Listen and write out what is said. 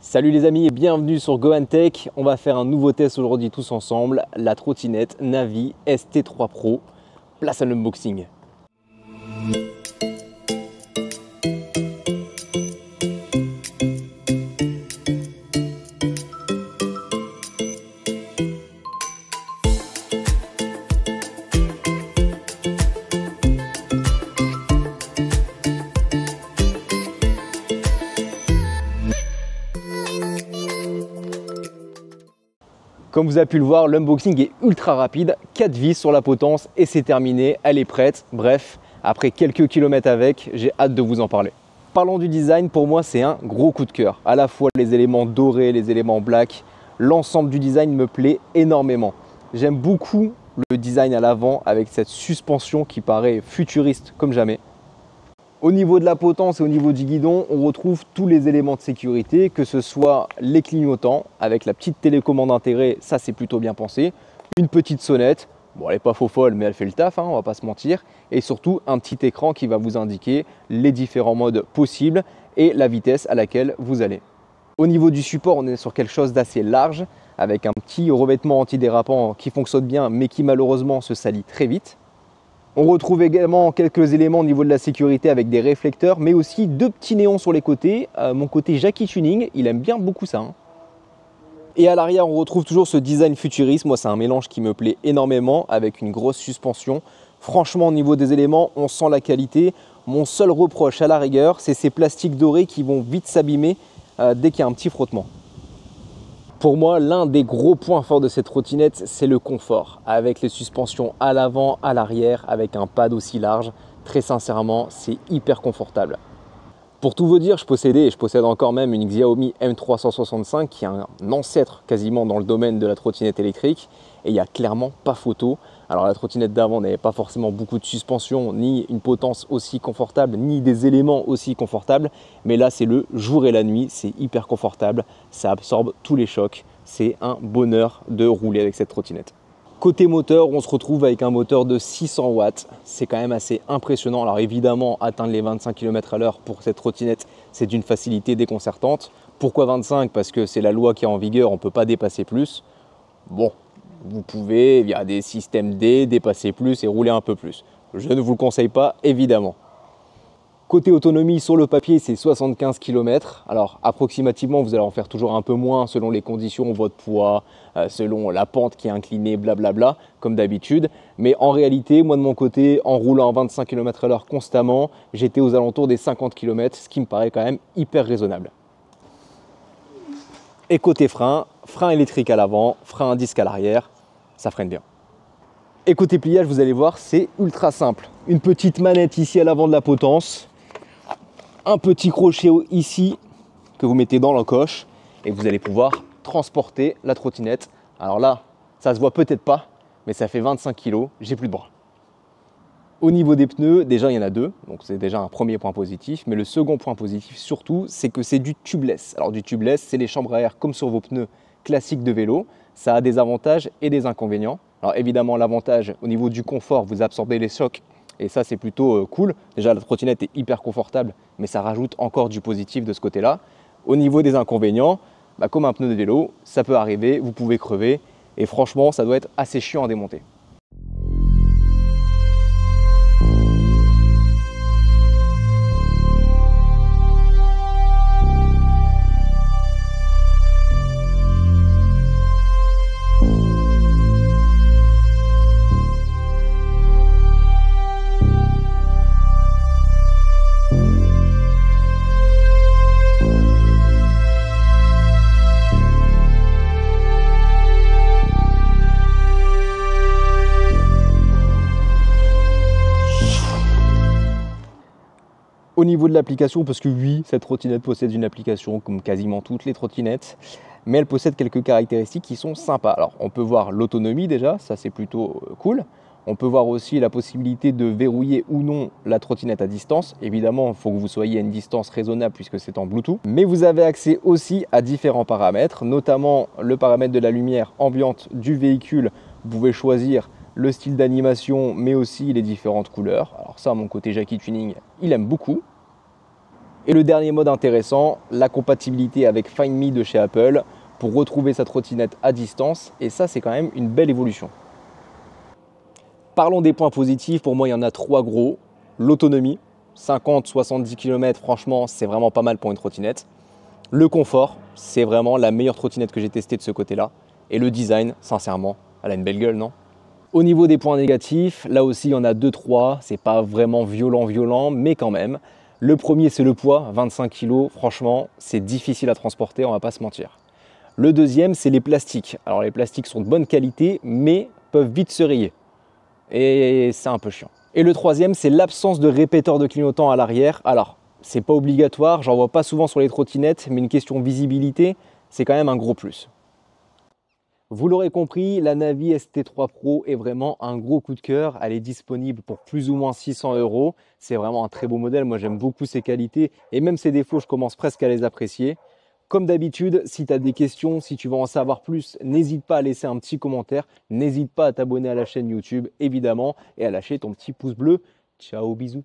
Salut les amis et bienvenue sur GoAndTech. On va faire un nouveau test aujourd'hui tous ensemble, la trottinette Navi ST3 Pro. Place à l'unboxing. Comme vous avez pu le voir, l'unboxing est ultra rapide, 4 vis sur la potence et c'est terminé, elle est prête. Bref, après quelques kilomètres avec, j'ai hâte de vous en parler. Parlons du design, pour moi c'est un gros coup de cœur. À la fois les éléments dorés, les éléments black, l'ensemble du design me plaît énormément. J'aime beaucoup le design à l'avant avec cette suspension qui paraît futuriste comme jamais. Au niveau de la potence et au niveau du guidon, on retrouve tous les éléments de sécurité, que ce soit les clignotants avec la petite télécommande intégrée, ça c'est plutôt bien pensé. Une petite sonnette, bon elle n'est pas faux folle mais elle fait le taf, on va pas se mentir. Et surtout un petit écran qui va vous indiquer les différents modes possibles et la vitesse à laquelle vous allez. Au niveau du support, on est sur quelque chose d'assez large avec un petit revêtement antidérapant qui fonctionne bien mais qui malheureusement se salit très vite. On retrouve également quelques éléments au niveau de la sécurité avec des réflecteurs, mais aussi deux petits néons sur les côtés. Mon côté Jackie Tuning, il aime bien beaucoup ça. Et à l'arrière, on retrouve toujours ce design futuriste. Moi, c'est un mélange qui me plaît énormément avec une grosse suspension. Franchement, au niveau des éléments, on sent la qualité. Mon seul reproche à la rigueur, c'est ces plastiques dorés qui vont vite s'abîmer dès qu'il y a un petit frottement. Pour moi, l'un des gros points forts de cette trottinette, c'est le confort. Avec les suspensions à l'avant, à l'arrière, avec un pad aussi large, très sincèrement, c'est hyper confortable. Pour tout vous dire, je possède encore même une Xiaomi M365 qui est un ancêtre quasiment dans le domaine de la trottinette électrique et il n'y a clairement pas photo. Alors la trottinette d'avant n'avait pas forcément beaucoup de suspension, ni une potence aussi confortable, ni des éléments aussi confortables. Mais là, c'est le jour et la nuit, c'est hyper confortable, ça absorbe tous les chocs. C'est un bonheur de rouler avec cette trottinette. Côté moteur, on se retrouve avec un moteur de 600 watts. C'est quand même assez impressionnant. Alors évidemment, atteindre les 25 km/h pour cette trottinette, c'est d'une facilité déconcertante. Pourquoi 25? Parce que c'est la loi qui est en vigueur, on ne peut pas dépasser plus. Bon, vous pouvez, via des systèmes D, dépasser plus et rouler un peu plus. Je ne vous le conseille pas, évidemment. Côté autonomie, sur le papier, c'est 75 km. Alors, approximativement, vous allez en faire toujours un peu moins selon les conditions, votre poids, selon la pente qui est inclinée, blablabla, comme d'habitude. Mais en réalité, moi de mon côté, en roulant à 25 km/h constamment, j'étais aux alentours des 50 km, ce qui me paraît quand même hyper raisonnable. Et côté frein, frein électrique à l'avant, frein à disque à l'arrière, ça freine bien. Et côté pliage, vous allez voir, c'est ultra simple. Une petite manette ici à l'avant de la potence, un petit crochet ici que vous mettez dans l'encoche et vous allez pouvoir transporter la trottinette. Alors là, ça se voit peut-être pas, mais ça fait 25 kg, j'ai plus de bras. Au niveau des pneus, déjà il y en a deux, donc c'est déjà un premier point positif. Mais le second point positif surtout, c'est que c'est du tubeless. Alors du tubeless, c'est les chambres à air comme sur vos pneus classiques de vélo. Ça a des avantages et des inconvénients. Alors évidemment, l'avantage au niveau du confort, vous absorbez les chocs et ça c'est plutôt cool. Déjà la trottinette est hyper confortable, mais ça rajoute encore du positif de ce côté-là. Au niveau des inconvénients, comme un pneu de vélo, ça peut arriver, vous pouvez crever et franchement ça doit être assez chiant à démonter. Au niveau de l'application, parce que oui, cette trottinette possède une application comme quasiment toutes les trottinettes, mais elle possède quelques caractéristiques qui sont sympas. Alors, on peut voir l'autonomie déjà, ça c'est plutôt cool. On peut voir aussi la possibilité de verrouiller ou non la trottinette à distance. Évidemment, il faut que vous soyez à une distance raisonnable puisque c'est en Bluetooth. Mais vous avez accès aussi à différents paramètres, notamment le paramètre de la lumière ambiante du véhicule. Vous pouvez choisir le style d'animation, mais aussi les différentes couleurs. Alors ça, mon côté Jackie Tuning, il aime beaucoup. Et le dernier mode intéressant, la compatibilité avec Find Me de chez Apple pour retrouver sa trottinette à distance. Et ça, c'est quand même une belle évolution. Parlons des points positifs. Pour moi, il y en a 3 gros. L'autonomie, 50-70 km, franchement, c'est vraiment pas mal pour une trottinette. Le confort, c'est vraiment la meilleure trottinette que j'ai testée de ce côté-là. Et le design, sincèrement, elle a une belle gueule, non? Au niveau des points négatifs, là aussi, il y en a 2-3. C'est pas vraiment violent, mais quand même. Le premier, c'est le poids, 25 kg. Franchement, c'est difficile à transporter, on va pas se mentir. Le deuxième, c'est les plastiques. Alors, les plastiques sont de bonne qualité, mais peuvent vite se rayer. Et c'est un peu chiant. Et le troisième, c'est l'absence de répéteur de clignotant à l'arrière. Alors, c'est pas obligatoire, j'en vois pas souvent sur les trottinettes, mais une question de visibilité, c'est quand même un gros plus. Vous l'aurez compris, la Navi ST3 Pro est vraiment un gros coup de cœur. Elle est disponible pour plus ou moins 600 €. C'est vraiment un très beau modèle. Moi, j'aime beaucoup ses qualités et même ses défauts, je commence presque à les apprécier. Comme d'habitude, si tu as des questions, si tu veux en savoir plus, n'hésite pas à laisser un petit commentaire. N'hésite pas à t'abonner à la chaîne YouTube, évidemment, et à lâcher ton petit pouce bleu. Ciao, bisous.